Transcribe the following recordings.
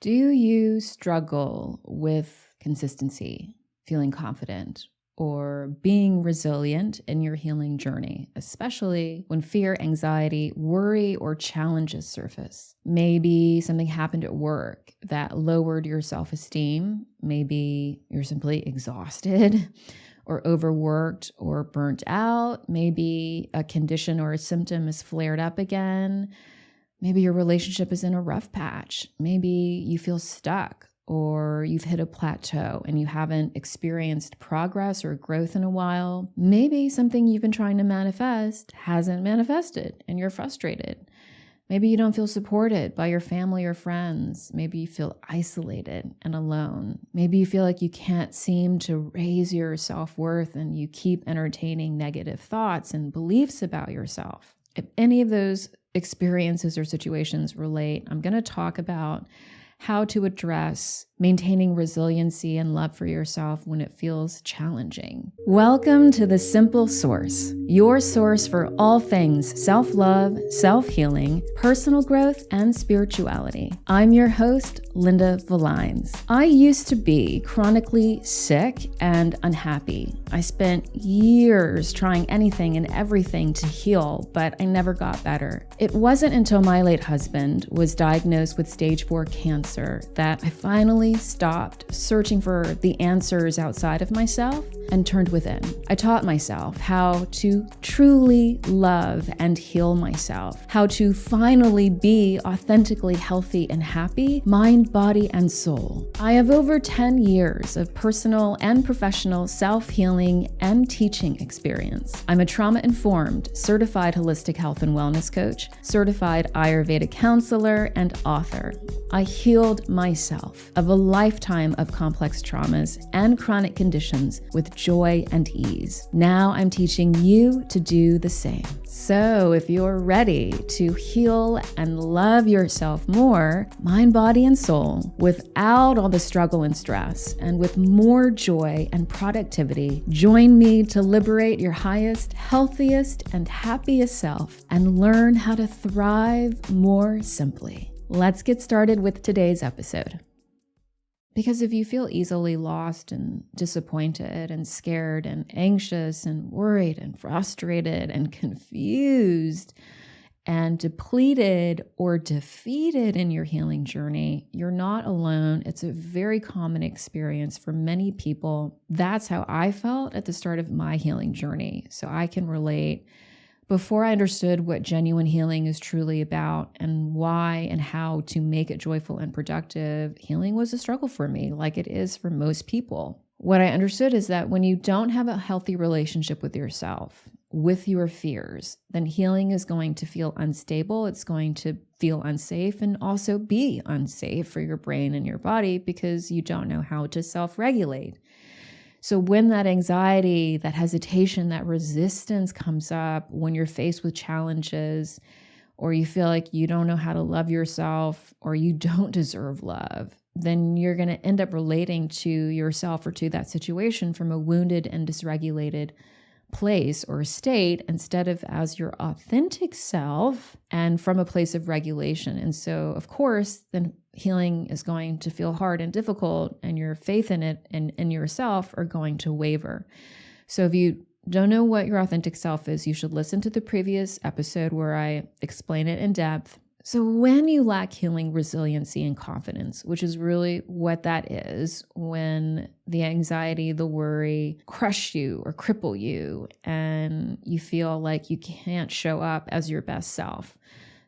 Do you struggle with consistency, feeling confident, or being resilient in your healing journey, especially when fear, anxiety, worry, or challenges surface? Maybe something happened at work that lowered your self-esteem. Maybe you're simply exhausted or overworked or burnt out. Maybe a condition or a symptom is flared up again. Maybe your relationship is in a rough patch. Maybe you feel stuck or you've hit a plateau and you haven't experienced progress or growth in a while. Maybe something you've been trying to manifest hasn't manifested and you're frustrated. Maybe you don't feel supported by your family or friends. Maybe you feel isolated and alone. Maybe you feel like you can't seem to raise your self-worth and you keep entertaining negative thoughts and beliefs about yourself. If any of those experiences or situations relate, I'm going to talk about how to address maintaining resiliency and love for yourself when it feels challenging. Welcome to The Simple Source, your source for all things self-love, self-healing, personal growth, and spirituality. I'm your host, Linda Valines. I used to be chronically sick and unhappy. I spent years trying anything and everything to heal, but I never got better. It wasn't until my late husband was diagnosed with stage 4 cancer that I finally stopped searching for the answers outside of myself and turned within. I taught myself how to truly love and heal myself, how to finally be authentically healthy and happy, mind, body, and soul. I have over 10 years of personal and professional self-healing and teaching experience. I'm a trauma-informed, certified holistic health and wellness coach, certified Ayurveda counselor, and author. I healed myself of a lifetime of complex traumas and chronic conditions with joy and ease. Now I'm teaching you to do the same. So if you're ready to heal and love yourself more, mind, body, and soul, without all the struggle and stress, and with more joy and productivity, join me to liberate your highest, healthiest, and happiest self and learn how to thrive more simply. Let's get started with today's episode. Because if you feel easily lost and disappointed and scared and anxious and worried and frustrated and confused and depleted or defeated in your healing journey, you're not alone. It's a very common experience for many people. That's how I felt at the start of my healing journey. So I can relate. Before I understood what genuine healing is truly about and why and how to make it joyful and productive, healing was a struggle for me, like it is for most people. What I understood is that when you don't have a healthy relationship with yourself, with your fears, then healing is going to feel unstable. It's going to feel unsafe and also be unsafe for your brain and your body because you don't know how to self-regulate. So when that anxiety, that hesitation, that resistance comes up, when you're faced with challenges, or you feel like you don't know how to love yourself, or you don't deserve love, then you're going to end up relating to yourself or to that situation from a wounded and dysregulated place or state instead of as your authentic self and from a place of regulation. And so, of course, then healing is going to feel hard and difficult, and your faith in it and in yourself are going to waver. So if you don't know what your authentic self is, you should listen to the previous episode where I explain it in depth. So when you lack healing, resiliency, and confidence, which is really what that is, when the anxiety, the worry crush you or cripple you, and you feel like you can't show up as your best self,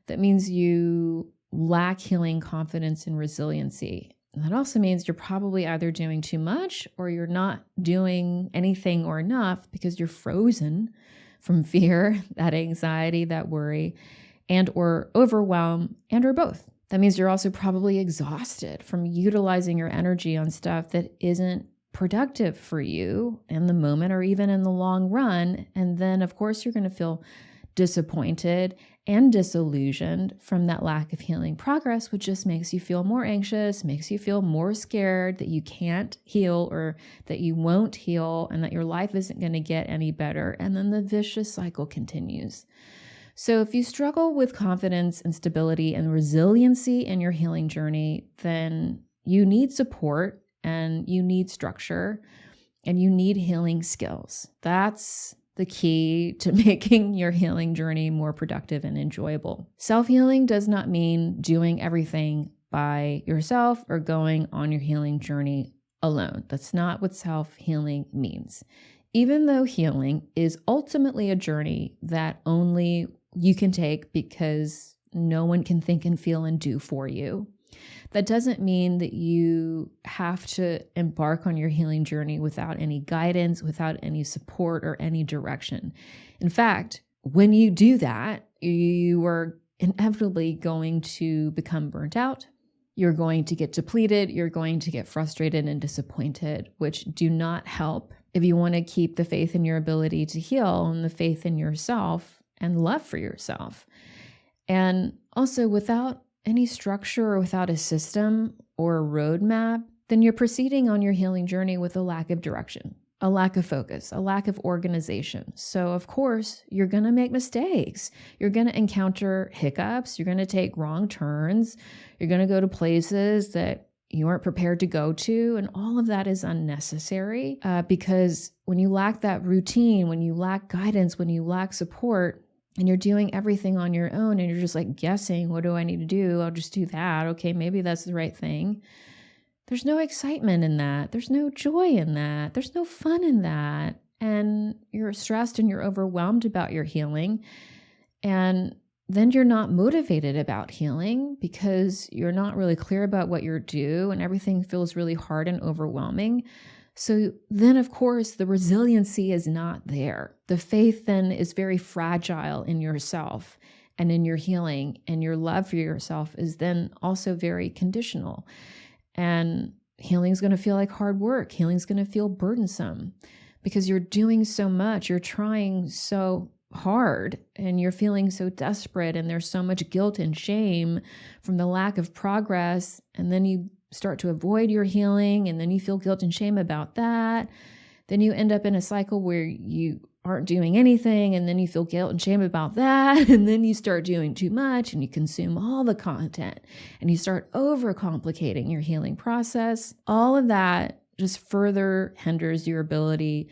that means you lack healing, confidence, and resiliency. That also means you're probably either doing too much or you're not doing anything or enough because you're frozen from fear, that anxiety, that worry, and or overwhelm, and or both. That means you're also probably exhausted from utilizing your energy on stuff that isn't productive for you in the moment or even in the long run. And then, of course, you're going to feel disappointed and disillusioned from that lack of healing progress, which just makes you feel more anxious, makes you feel more scared that you can't heal or that you won't heal and that your life isn't going to get any better. And then the vicious cycle continues. So if you struggle with confidence and stability and resiliency in your healing journey, then you need support and you need structure and you need healing skills. That's the key to making your healing journey more productive and enjoyable. Self-healing does not mean doing everything by yourself or going on your healing journey alone. That's not what self-healing means. Even though healing is ultimately a journey that only you can take because no one can think and feel and do for you, that doesn't mean that you have to embark on your healing journey without any guidance, without any support or any direction. In fact, when you do that, you are inevitably going to become burnt out. You're going to get depleted. You're going to get frustrated and disappointed, which do not help if you want to keep the faith in your ability to heal and the faith in yourself and love for yourself. And also, without any structure or without a system or a roadmap, then you're proceeding on your healing journey with a lack of direction, a lack of focus, a lack of organization. So of course, you're going to make mistakes. You're going to encounter hiccups. You're going to take wrong turns. You're going to go to places that you aren't prepared to go to. And all of that is unnecessary because when you lack that routine, when you lack guidance, when you lack support, and you're doing everything on your own and you're just like guessing, what do I need to do? I'll just do that. Okay, maybe that's the right thing. There's no excitement in that. There's no joy in that. There's no fun in that. And you're stressed and you're overwhelmed about your healing. And then you're not motivated about healing because you're not really clear about what you're due and everything feels really hard and overwhelming. So then, of course, the resiliency is not there. The faith then is very fragile in yourself and in your healing, and your love for yourself is then also very conditional. And healing is going to feel like hard work. Healing is going to feel burdensome because you're doing so much. You're trying so hard and you're feeling so desperate, and there's so much guilt and shame from the lack of progress. And then you start to avoid your healing, and then you feel guilt and shame about that. Then you end up in a cycle where you aren't doing anything, and then you feel guilt and shame about that. And then you start doing too much and you consume all the content and you start overcomplicating your healing process. All of that just further hinders your ability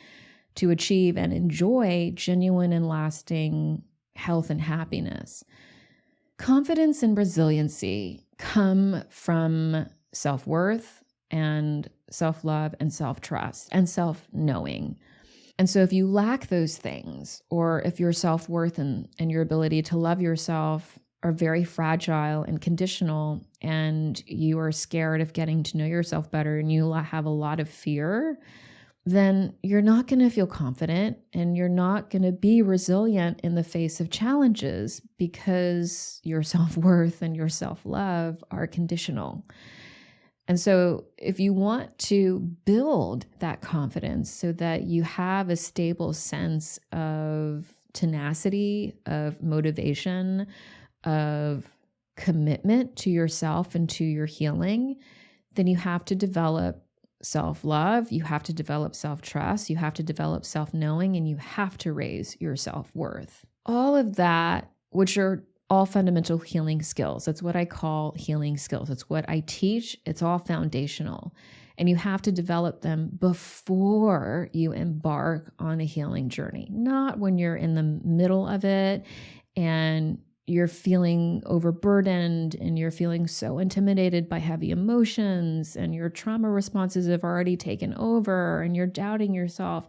to achieve and enjoy genuine and lasting health and happiness. Confidence and resiliency come from self-worth and self-love and self-trust and self-knowing. And so if you lack those things, or if your self-worth and your ability to love yourself are very fragile and conditional, and you are scared of getting to know yourself better and you have a lot of fear, then you're not going to feel confident and you're not going to be resilient in the face of challenges because your self-worth and your self-love are conditional. And so if you want to build that confidence so that you have a stable sense of tenacity, of motivation, of commitment to yourself and to your healing, then you have to develop self-love, you have to develop self-trust, you have to develop self-knowing, and you have to raise your self-worth. All of that, which are all fundamental healing skills. That's what I call healing skills. It's what I teach. It's all foundational. And you have to develop them before you embark on a healing journey, not when you're in the middle of it and you're feeling overburdened and you're feeling so intimidated by heavy emotions and your trauma responses have already taken over and you're doubting yourself.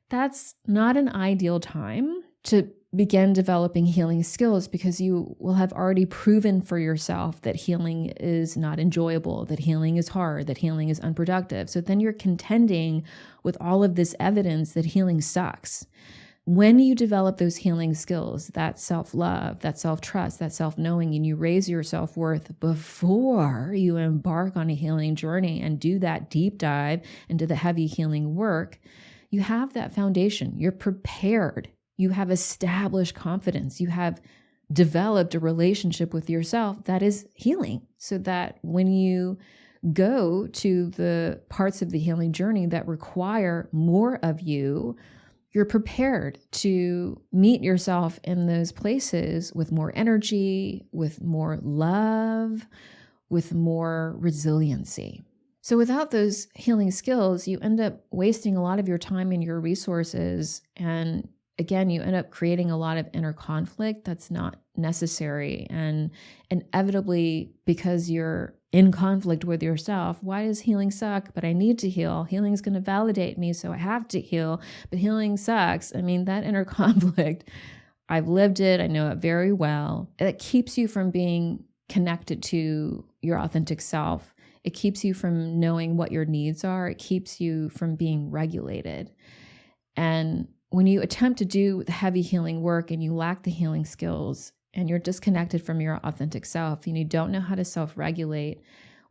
That's not an ideal time to begin developing healing skills, because you will have already proven for yourself that healing is not enjoyable, that healing is hard, that healing is unproductive. So then you're contending with all of this evidence that healing sucks. When you develop those healing skills, that self-love, that self-trust, that self-knowing, and you raise your self-worth before you embark on a healing journey and do that deep dive into the heavy healing work, you have that foundation. You're prepared. You have established confidence. You have developed a relationship with yourself that is healing, so that when you go to the parts of the healing journey that require more of you, you're prepared to meet yourself in those places with more energy, with more love, with more resiliency. So without those healing skills, you end up wasting a lot of your time and your resources. And again, you end up creating a lot of inner conflict that's not necessary. And inevitably, because you're in conflict with yourself, why does healing suck? But I need to heal. Healing is going to validate me, so I have to heal. But healing sucks. I mean, that inner conflict, I've lived it. I know it very well. It keeps you from being connected to your authentic self. It keeps you from knowing what your needs are. It keeps you from being regulated. And when you attempt to do the heavy healing work and you lack the healing skills and you're disconnected from your authentic self and you don't know how to self-regulate,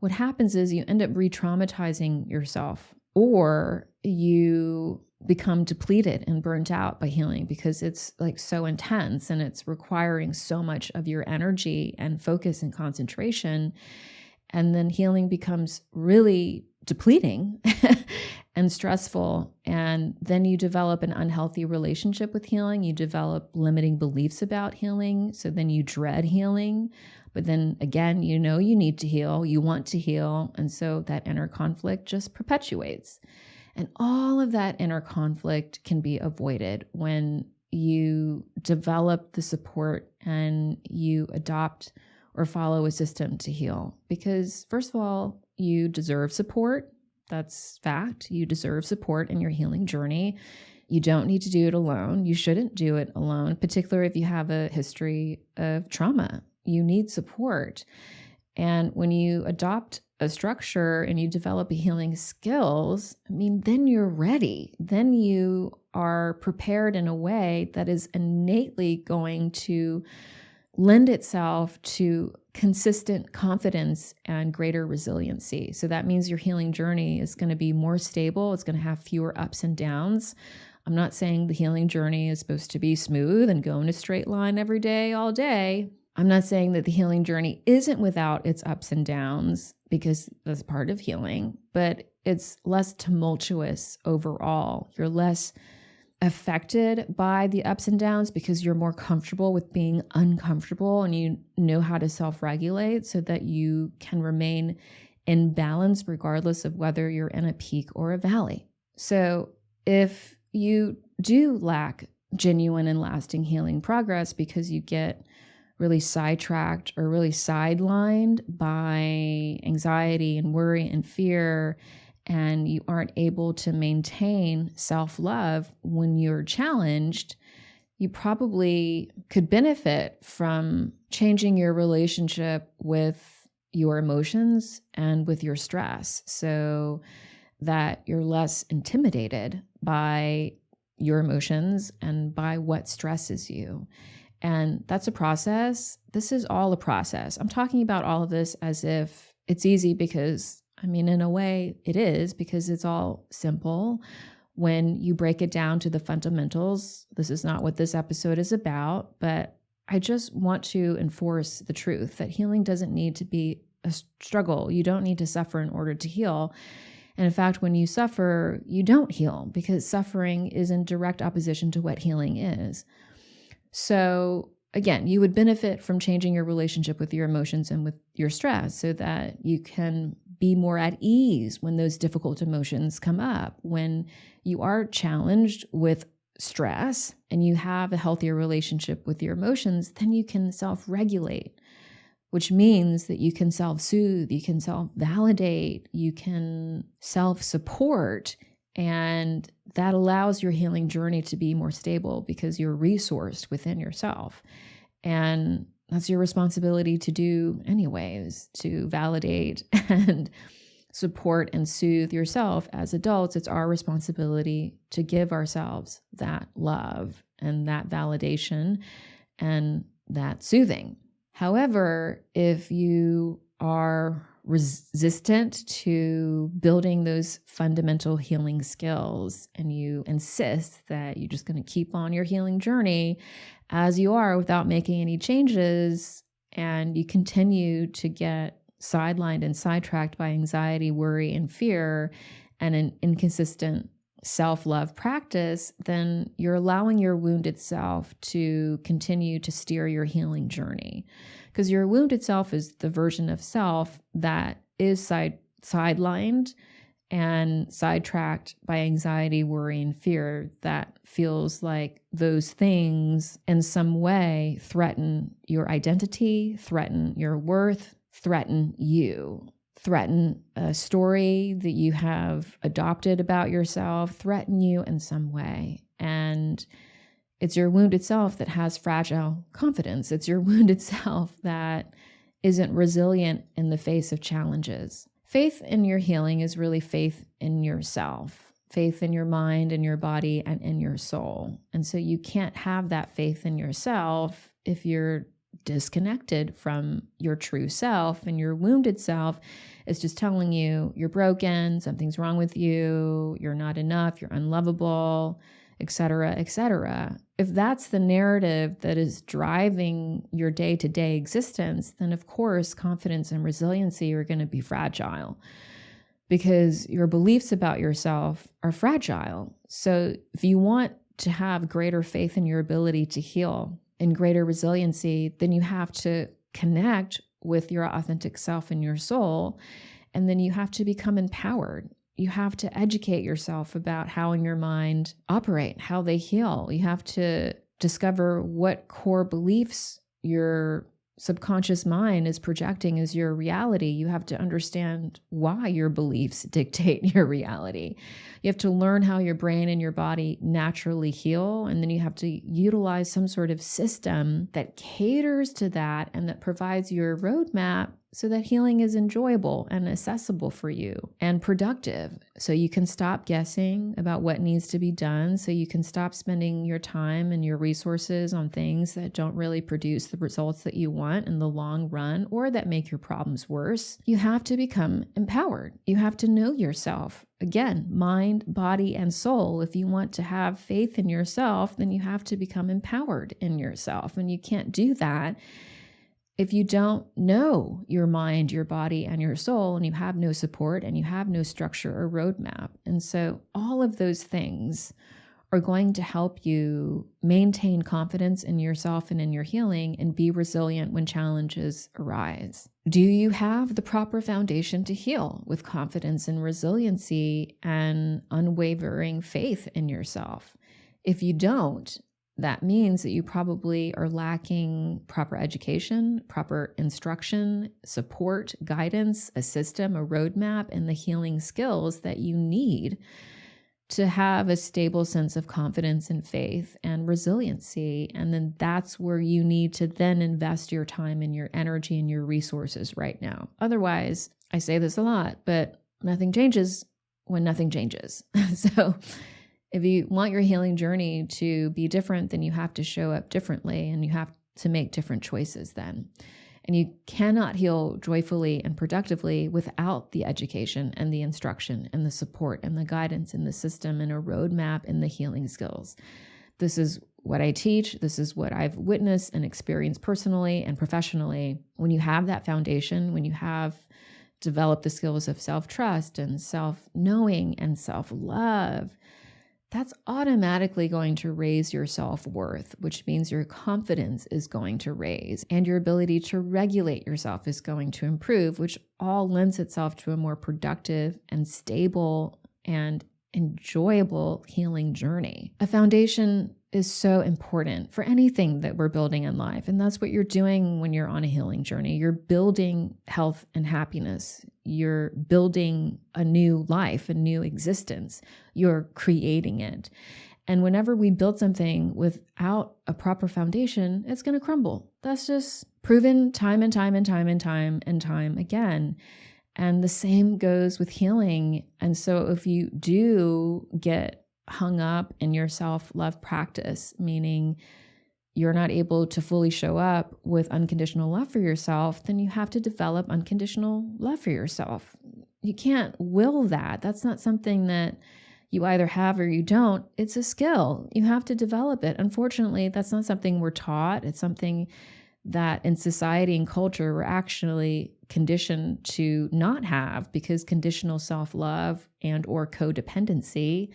what happens is you end up re-traumatizing yourself, or you become depleted and burnt out by healing because it's like so intense and it's requiring so much of your energy and focus and concentration. And then healing becomes really depleting and stressful. And then you develop an unhealthy relationship with healing. You develop limiting beliefs about healing. So then you dread healing. But then again, you know you need to heal. You want to heal. And so that inner conflict just perpetuates. And all of that inner conflict can be avoided when you develop the support and you adopt or follow a system to heal. Because first of all, you deserve support. That's fact. You deserve support in your healing journey. You don't need to do it alone. You shouldn't do it alone, particularly if you have a history of trauma. You need support. And when you adopt a structure and you develop healing skills, I mean, then you're ready. Then you are prepared in a way that is innately going to lend itself to consistent confidence and greater resiliency. So that means your healing journey is going to be more stable. It's going to have fewer ups and downs. I'm not saying the healing journey is supposed to be smooth and go in a straight line every day, all day. I'm not saying that the healing journey isn't without its ups and downs, because that's part of healing, but it's less tumultuous overall. You're less affected by the ups and downs because you're more comfortable with being uncomfortable, and you know how to self-regulate so that you can remain in balance regardless of whether you're in a peak or a valley. So if you do lack genuine and lasting healing progress because you get really sidetracked or really sidelined by anxiety and worry and fear, and you aren't able to maintain self-love when you're challenged, you probably could benefit from changing your relationship with your emotions and with your stress so that you're less intimidated by your emotions and by what stresses you. And that's a process. This is all a process. I'm talking about all of this as if it's easy because, I mean, in a way it is, because it's all simple. When you break it down to the fundamentals, this is not what this episode is about, but I just want to enforce the truth that healing doesn't need to be a struggle. You don't need to suffer in order to heal. And in fact, when you suffer, you don't heal, because suffering is in direct opposition to what healing is. So again, you would benefit from changing your relationship with your emotions and with your stress so that you can be more at ease when those difficult emotions come up. When you are challenged with stress and you have a healthier relationship with your emotions, then you can self-regulate, which means that you can self-soothe, you can self-validate, you can self-support. And that allows your healing journey to be more stable because you're resourced within yourself. And that's your responsibility to do anyways, to validate and support and soothe yourself. As adults, it's our responsibility to give ourselves that love and that validation and that soothing. However, if you are resistant to building those fundamental healing skills and you insist that you're just going to keep on your healing journey as you are without making any changes, and you continue to get sidelined and sidetracked by anxiety, worry, and fear, and an inconsistent self-love practice, then you're allowing your wounded self to continue to steer your healing journey. Because your wounded self is the version of self that is sidelined and sidetracked by anxiety, worry, and fear, that feels like those things in some way threaten your identity, threaten your worth, threaten you, threaten a story that you have adopted about yourself, threaten you in some way. And it's your wounded self that has fragile confidence. It's your wounded self that isn't resilient in the face of challenges. Faith in your healing is really faith in yourself, faith in your mind and your body and in your soul. And so you can't have that faith in yourself if you're disconnected from your true self, and your wounded self is just telling you you're broken, something's wrong with you, you're not enough, you're unlovable, etc., etc. If that's the narrative that is driving your day-to-day existence, then of course confidence and resiliency are going to be fragile, because your beliefs about yourself are fragile. So if you want to have greater faith in your ability to heal and greater resiliency, then you have to connect with your authentic self and your soul, and then you have to become empowered. You have to educate yourself about how in your mind operate, how they heal. You have to discover what core beliefs your subconscious mind is projecting as your reality. You have to understand why your beliefs dictate your reality. You have to learn how your brain and your body naturally heal, and then you have to utilize some sort of system that caters to that and that provides your roadmap so that healing is enjoyable and accessible for you and productive. So you can stop guessing about what needs to be done. So you can stop spending your time and your resources on things that don't really produce the results that you want in the long run, or that make your problems worse. You have to become empowered. You have to know yourself. Again, mind, body, and soul. If you want to have faith in yourself, then you have to become empowered in yourself. And you can't do that if you don't know your mind, your body, and your soul, and you have no support and you have no structure or roadmap. And so all of those things are going to help you maintain confidence in yourself and in your healing and be resilient when challenges arise. Do you have the proper foundation to heal with confidence and resiliency and unwavering faith in yourself? If you don't, that means that you probably are lacking proper education, proper instruction, support, guidance, a system, a roadmap, and the healing skills that you need to have a stable sense of confidence and faith and resiliency. And then that's where you need to then invest your time and your energy and your resources right now. Otherwise, I say this a lot, but nothing changes when nothing changes. So if you want your healing journey to be different, then you have to show up differently and you have to make different choices then. And you cannot heal joyfully and productively without the education and the instruction and the support and the guidance and the system and a roadmap and the healing skills. This is what I teach. This is what I've witnessed and experienced personally and professionally. When you have that foundation, when you have developed the skills of self-trust and self-knowing and self-love, that's automatically going to raise your self-worth, which means your confidence is going to raise and your ability to regulate yourself is going to improve, which all lends itself to a more productive and stable and enjoyable healing journey. A foundation is so important for anything that we're building in life. And that's what you're doing when you're on a healing journey. You're building health and happiness. You're building a new life, a new existence. You're creating it. And whenever we build something without a proper foundation, it's going to crumble. That's just proven time and time and time and time and time again. And the same goes with healing. And so if you do get hung up in your self-love practice, meaning you're not able to fully show up with unconditional love for yourself, then you have to develop unconditional love for yourself. You can't will that. That's not something that you either have or you don't. It's a skill. You have to develop it. Unfortunately, that's not something we're taught. It's something that in society and culture, we're actually conditioned to not have, because conditional self-love and or codependency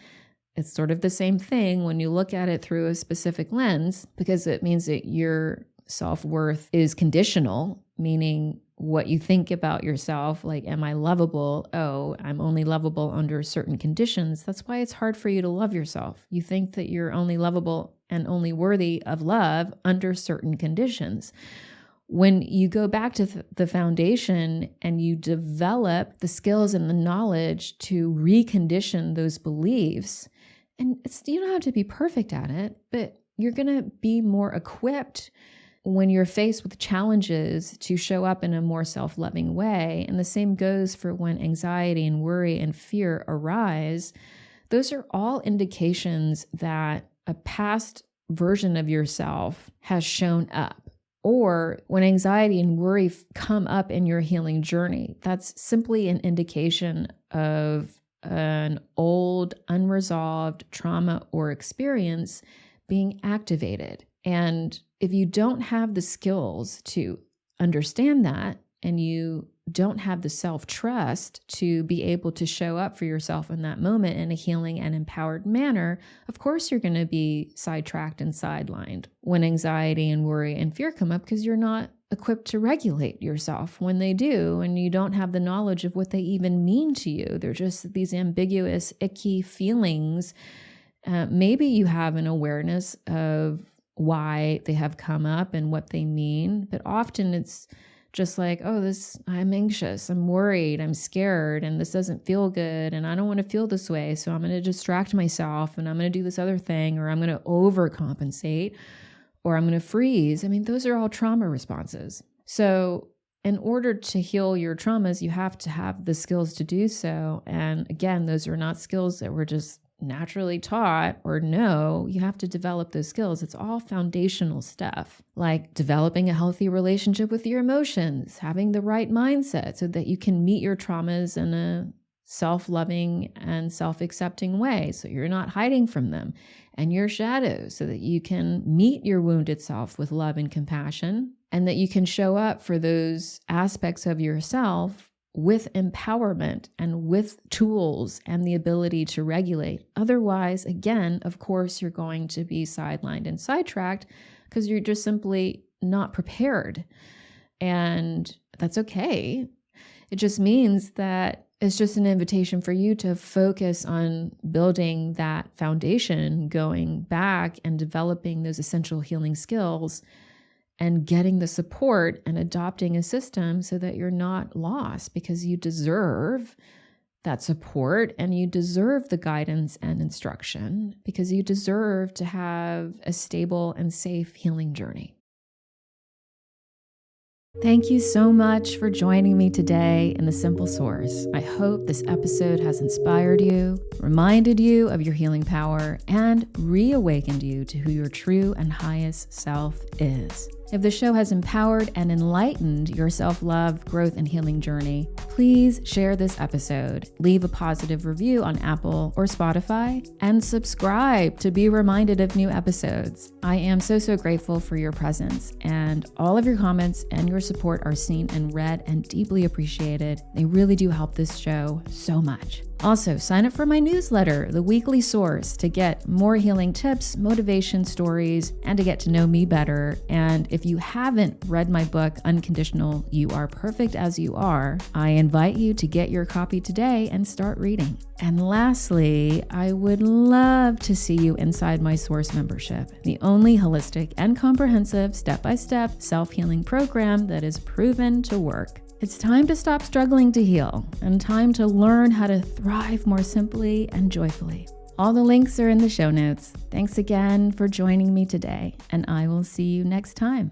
It's sort of the same thing when you look at it through a specific lens, because it means that your self-worth is conditional, meaning what you think about yourself, like, am I lovable? Oh, I'm only lovable under certain conditions. That's why it's hard for you to love yourself. You think that you're only lovable and only worthy of love under certain conditions. When you go back to the foundation and you develop the skills and the knowledge to recondition those beliefs, and you don't have to be perfect at it, but you're going to be more equipped when you're faced with challenges to show up in a more self-loving way. And the same goes for when anxiety and worry and fear arise. Those are all indications that a past version of yourself has shown up. Or when anxiety and worry come up in your healing journey, that's simply an indication of an old, unresolved trauma or experience being activated. And if you don't have the skills to understand that, and you don't have the self-trust to be able to show up for yourself in that moment in a healing and empowered manner, of course you're going to be sidetracked and sidelined when anxiety and worry and fear come up, because you're not equipped to regulate yourself when they do, and you don't have the knowledge of what they even mean to you. They're just these ambiguous, icky feelings. Maybe you have an awareness of why they have come up and what they mean, but often it's just like, oh, I'm anxious, I'm worried, I'm scared, and this doesn't feel good, and I don't want to feel this way, so I'm going to distract myself, and I'm going to do this other thing, or I'm going to overcompensate, or I'm going to freeze. I mean, those are all trauma responses. So in order to heal your traumas, you have to have the skills to do so. And again, those are not skills that we're just naturally taught or know. You have to develop those skills. It's all foundational stuff, like developing a healthy relationship with your emotions, having the right mindset so that you can meet your traumas in a self-loving and self-accepting way, so you're not hiding from them, and your shadows, so that you can meet your wounded self with love and compassion, and that you can show up for those aspects of yourself with empowerment and with tools and the ability to regulate. Otherwise, again, of course, you're going to be sidelined and sidetracked because you're just simply not prepared. And that's okay. It just means that it's just an invitation for you to focus on building that foundation, going back and developing those essential healing skills, and getting the support and adopting a system so that you're not lost, because you deserve that support and you deserve the guidance and instruction, because you deserve to have a stable and safe healing journey. Thank you so much for joining me today in The Simple Source. I hope this episode has inspired you, reminded you of your healing power, and reawakened you to who your true and highest self is. If the show has empowered and enlightened your self-love, growth, and healing journey, please share this episode, leave a positive review on Apple or Spotify, and subscribe to be reminded of new episodes. I am so grateful for your presence, and all of your comments and your support are seen and read and deeply appreciated. They really do help this show so much. Also, sign up for my newsletter, The Weekly Source, to get more healing tips, motivation stories, and to get to know me better. And if you haven't read my book, Unconditional, You Are Perfect As You Are, I invite you to get your copy today and start reading. And lastly, I would love to see you inside my Source membership, the only holistic and comprehensive step-by-step self-healing program that is proven to work. It's time to stop struggling to heal and time to learn how to thrive more simply and joyfully. All the links are in the show notes. Thanks again for joining me today, and I will see you next time.